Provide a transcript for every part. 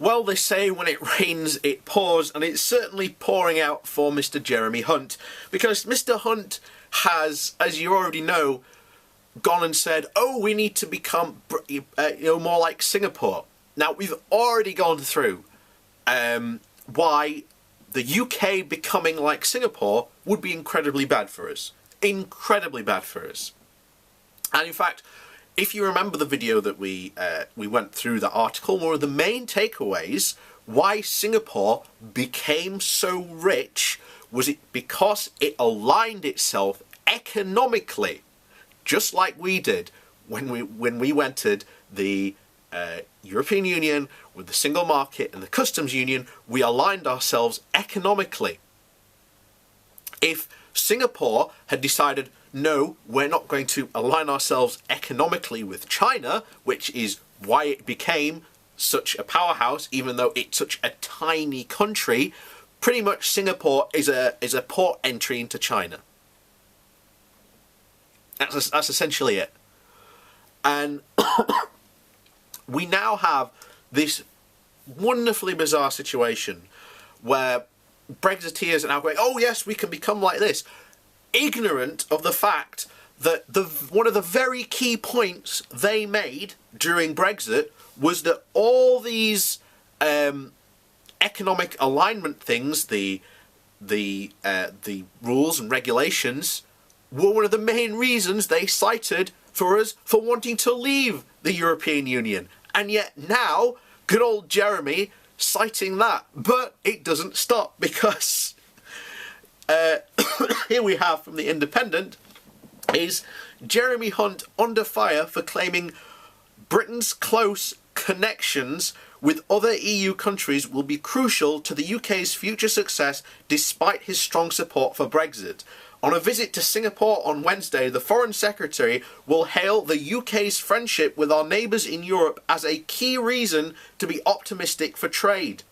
Well, they say when it rains, it pours, and it's certainly pouring out for Mr. Jeremy Hunt, because Mr. Hunt has, as you already know, gone and said, oh, we need to become more like Singapore. Now, we've already gone through why the UK becoming like Singapore would be incredibly bad for us. Incredibly bad for us. And in fact, if you remember the video that we went through, the article, one of the main takeaways why Singapore became so rich was it because it aligned itself economically, just like we did when we entered the European Union with the single market and the customs union. We aligned ourselves economically. If Singapore had decided, no, we're not going to align ourselves economically with China, which is why it became such a powerhouse, even though it's such a tiny country, pretty much Singapore is a port entry into China. That's essentially it. And we now have this wonderfully bizarre situation where Brexiteers are now going, oh yes, we can become like this, ignorant of the fact that one of the very key points they made during Brexit was that all these economic alignment things, the rules and regulations, were one of the main reasons they cited for us for wanting to leave the European Union. And yet now, good old Jeremy citing that. But it doesn't stop, because here we have from The Independent is Jeremy Hunt under fire for claiming Britain's close connections with other EU countries will be crucial to the UK's future success despite his strong support for Brexit. On a visit to Singapore on Wednesday, the Foreign Secretary will hail the UK's friendship with our neighbours in Europe as a key reason to be optimistic for trade.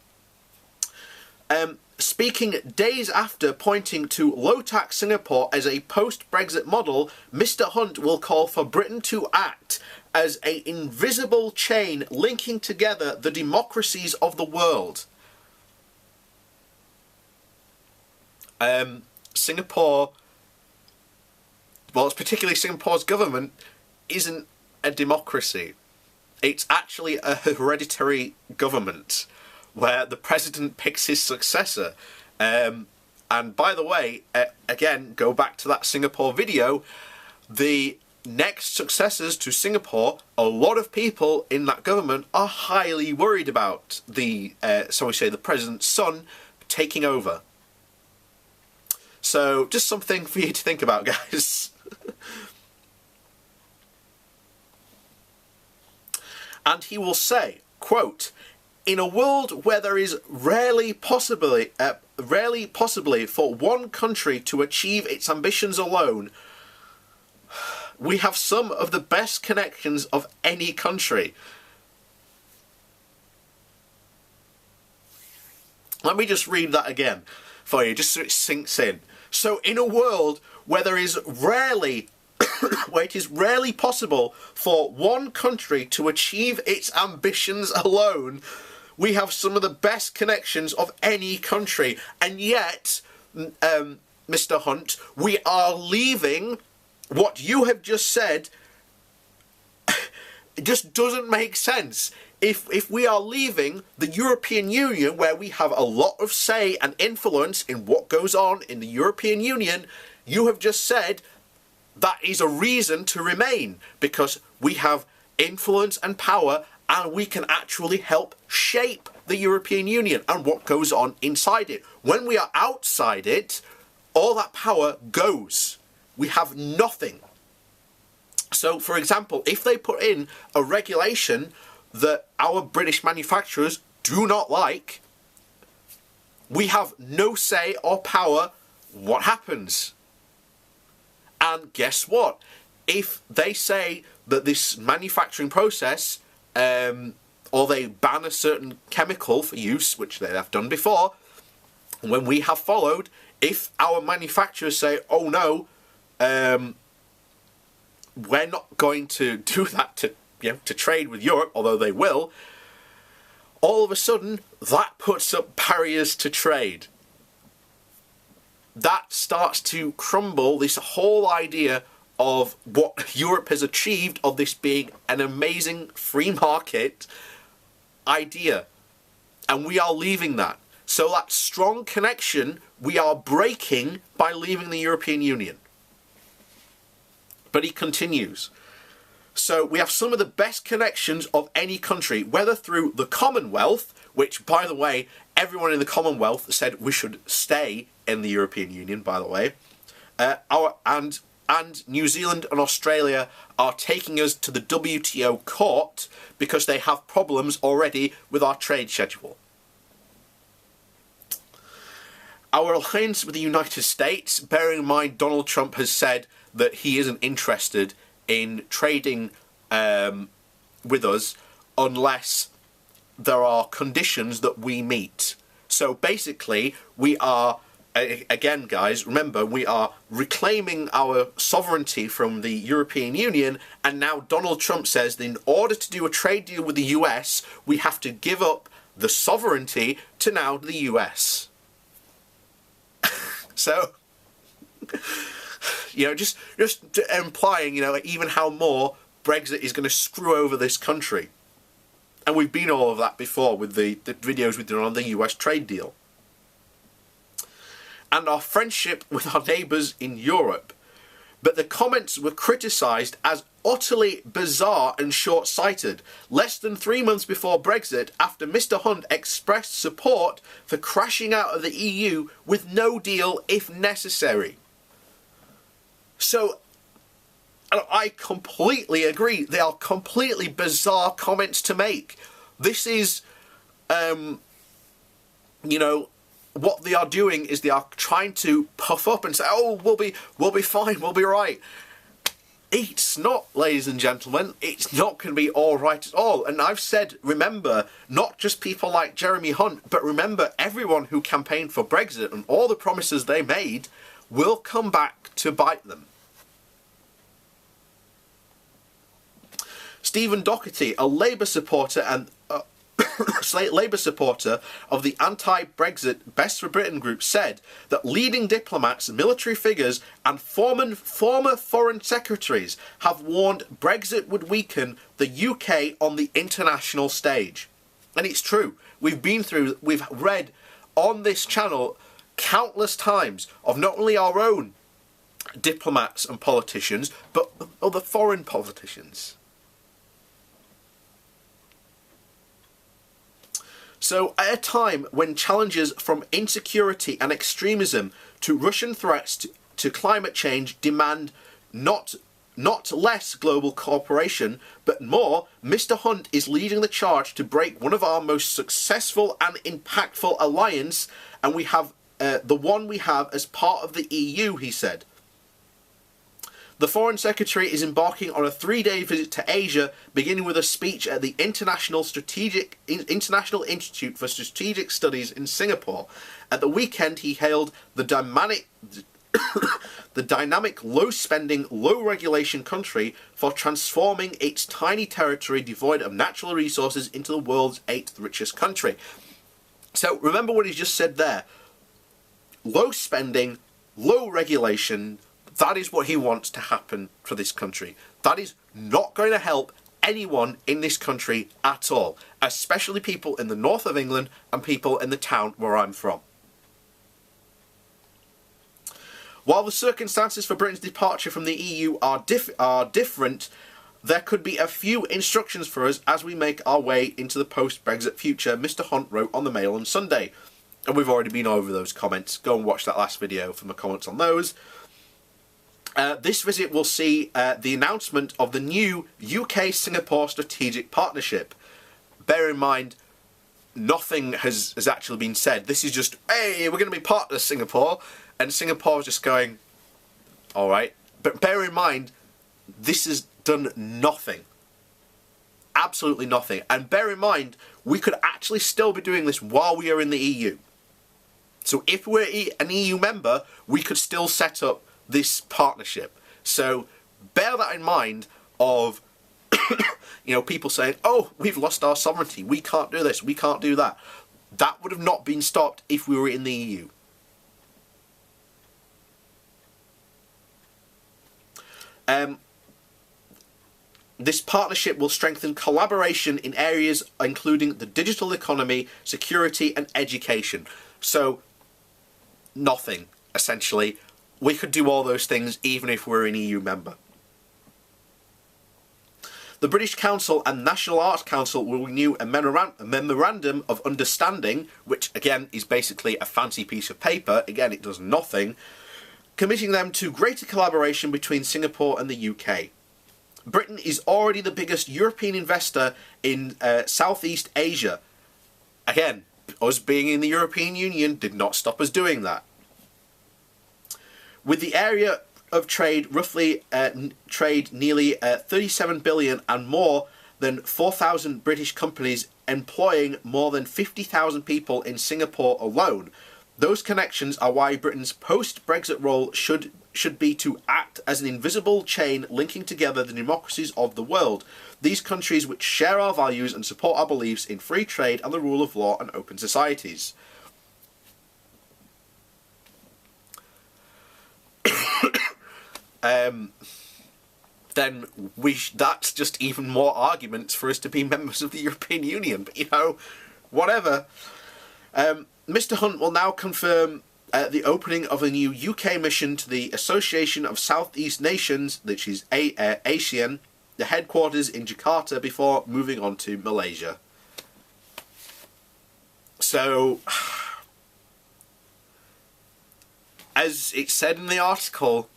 Speaking days after pointing to low-tax Singapore as a post-Brexit model, Mr. Hunt will call for Britain to act as an invisible chain linking together the democracies of the world. Singapore, well, it's particularly Singapore's government, isn't a democracy. It's actually a hereditary government where the president picks his successor. And by the way, again, go back to that Singapore video, the next successors to Singapore, a lot of people in that government are highly worried about the president's son taking over. So, just something for you to think about, guys. And he will say, quote, "In a world where there is rarely possibly for one country to achieve its ambitions alone, we have some of the best connections of any country." Let me just read that again for you, just so it sinks in. So, in a world where there is rarely, where it is rarely possible for one country to achieve its ambitions alone, we have some of the best connections of any country. And yet, Mr. Hunt, we are leaving what you have just said. It just doesn't make sense. If we are leaving the European Union, where we have a lot of say and influence in what goes on in the European Union, you have just said that is a reason to remain, because we have influence and power and we can actually help shape the European Union and what goes on inside it. When we are outside it, all that power goes. We have nothing. So, for example, if they put in a regulation that our British manufacturers do not like, we have no say or power. What happens? And guess what? If they say that this manufacturing process, or they ban a certain chemical for use, which they have done before, when we have followed, if our manufacturers say, oh no, we're not going to do that to trade with Europe, although they will, all of a sudden that puts up barriers to trade. That starts to crumble this whole idea of what Europe has achieved of this being an amazing free market idea. And we are leaving that. So that strong connection we are breaking by leaving the European Union. But he continues. So we have some of the best connections of any country, whether through the Commonwealth, which, by the way, everyone in the Commonwealth said we should stay in the European Union, by the way, and New Zealand and Australia are taking us to the WTO court because they have problems already with our trade schedule. Our alliance with the United States, bearing in mind Donald Trump has said that he isn't interested in trading with us unless there are conditions that we meet. So basically, we are, again guys, remember, we are reclaiming our sovereignty from the European Union, and now Donald Trump says that in order to do a trade deal with the US, we have to give up the sovereignty to now the US. So, you know, just implying, you know, even how more Brexit is going to screw over this country. And we've been all of that before with the videos we've done on the US trade deal. And our friendship with our neighbours in Europe. But the comments were criticised as utterly bizarre and short-sighted, less than 3 months before Brexit, after Mr Hunt expressed support for crashing out of the EU with no deal if necessary. So, I completely agree. They are completely bizarre comments to make. This is, you know, what they are doing is they are trying to puff up and say, oh, we'll be fine, we'll be right. It's not, ladies and gentlemen. It's not going to be all right at all. And I've said, remember, not just people like Jeremy Hunt, but remember everyone who campaigned for Brexit and all the promises they made will come back to bite them. Stephen Doherty, a Labour supporter and Labour supporter of the anti-Brexit Best for Britain group, said that leading diplomats, military figures and former foreign secretaries have warned Brexit would weaken the UK on the international stage. And it's true. We've read on this channel countless times of not only our own diplomats and politicians, but other foreign politicians. So, at a time when challenges from insecurity and extremism to Russian threats to climate change demand not less global cooperation, but more, Mr Hunt is leading the charge to break one of our most successful and impactful alliance, and we have the one we have as part of the EU, he said. The Foreign Secretary is embarking on a 3-day visit to Asia, beginning with a speech at the International Institute for Strategic Studies in Singapore. At the weekend, he hailed the dynamic low-spending, low-regulation country for transforming its tiny territory devoid of natural resources into the world's 8th richest country. So remember what he just said there. Low spending, low regulation. That is what he wants to happen for this country. That is not going to help anyone in this country at all, especially people in the north of England and people in the town where I'm from. While the circumstances for Britain's departure from the EU are different, there could be a few instructions for us as we make our way into the post-Brexit future, Mr Hunt wrote on the Mail on Sunday. And we've already been over those comments. Go and watch that last video for my comments on those. This visit will see the announcement of the new UK-Singapore strategic partnership. Bear in mind, nothing has actually been said. This is just, hey, we're going to be part of Singapore. And Singapore is just going, all right. But bear in mind, this has done nothing. Absolutely nothing. And bear in mind, we could actually still be doing this while we are in the EU. So if we're an EU member, we could still set up this partnership. So bear that in mind of You know, people saying, oh, we've lost our sovereignty, we can't do this, we can't do that. That would have not been stopped if we were in the EU. This partnership will strengthen collaboration in areas including the digital economy, security and education. So, nothing, essentially. We could do all those things even if we're an EU member. The British Council and National Arts Council will renew a memorandum of understanding, which again is basically a fancy piece of paper. Again, it does nothing, committing them to greater collaboration between Singapore and the UK. Britain is already the biggest European investor in Southeast Asia. Again, us being in the European Union did not stop us doing that. With the area of trade roughly trade nearly 37 billion and more than 4,000 British companies employing more than 50,000 people in Singapore alone. Those connections are why Britain's post-Brexit role should be to act as an invisible chain linking together the democracies of the world. These countries which share our values and support our beliefs in free trade and the rule of law and open societies. Then that's just even more arguments for us to be members of the European Union. But, you know, whatever. Mr Hunt will now confirm the opening of a new UK mission to the Association of Southeast Nations, which is ASEAN, the headquarters in Jakarta, before moving on to Malaysia. So, as it said in the article,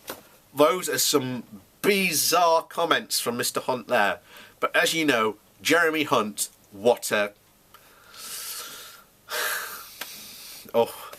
those are some bizarre comments from Mr Hunt there. But as you know, Jeremy Hunt, what a... Oh...